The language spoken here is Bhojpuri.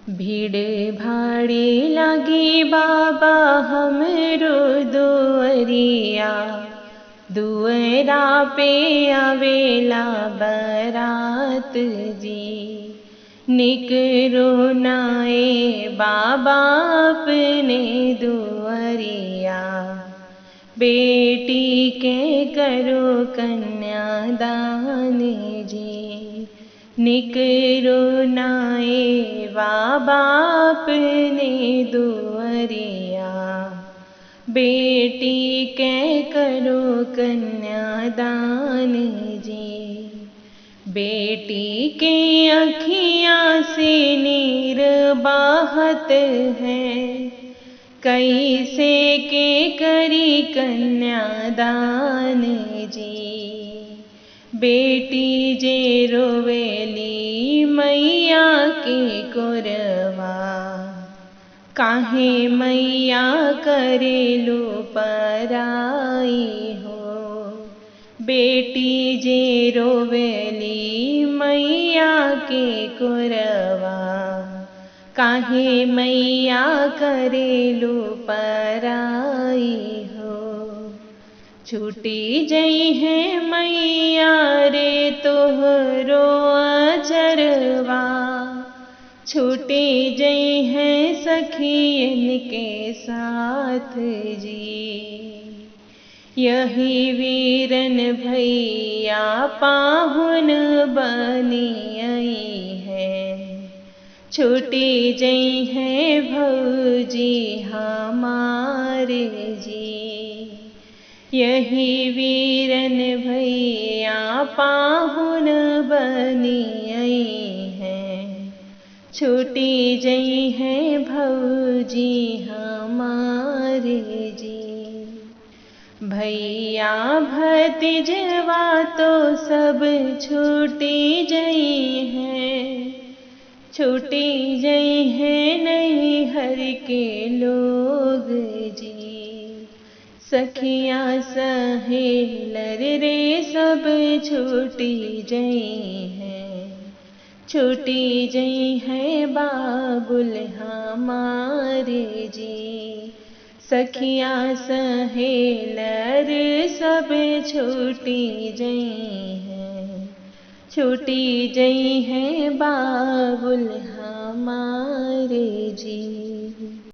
भीड़ भाड़ी लागी बाबा हमरो दुअरिया, दुअरा पे आवेला बरात जी। निकरो नाए बाबा अपने दुअरिया, बेटी के करो कन्यादान जी। निकरो नाए बाबा अपने दुअरिया, बेटी के करो कन्यादान जी। बेटी के अखियाँ से नीर बहत है, कैसे के करी कन्यादान जी। बेटी जे रोवेली मैया के कोरवा, काहे मैया करेलू पराई हो। बेटी जे रोवेली मैया के कोरवा, काहे मैया करेलू पराई हो। छूटी जई है मैया रे तोहरो अचरवा, छूटी जई है सखियन के साथ जी। यही वीरन भैया पाहुन बनी आई है, छूटी जई है भौजी हमारे जी। यही वीरन भैया पाहुन बनी आई है, छूटी जई है भौजी हमारे जी। भैया भतीजवा तो सब छूटी जई हैं, छूटी जई हैं नहीं हर के लोग जी। सखियाँ सहेलर रे सब छूटी जई हैं, छूटी जई हैं बाबुल हमारे जी। सखियाँ सहेलर सब छूटी जई हैं, छूटी जई हैं बाबुल हमारे जी।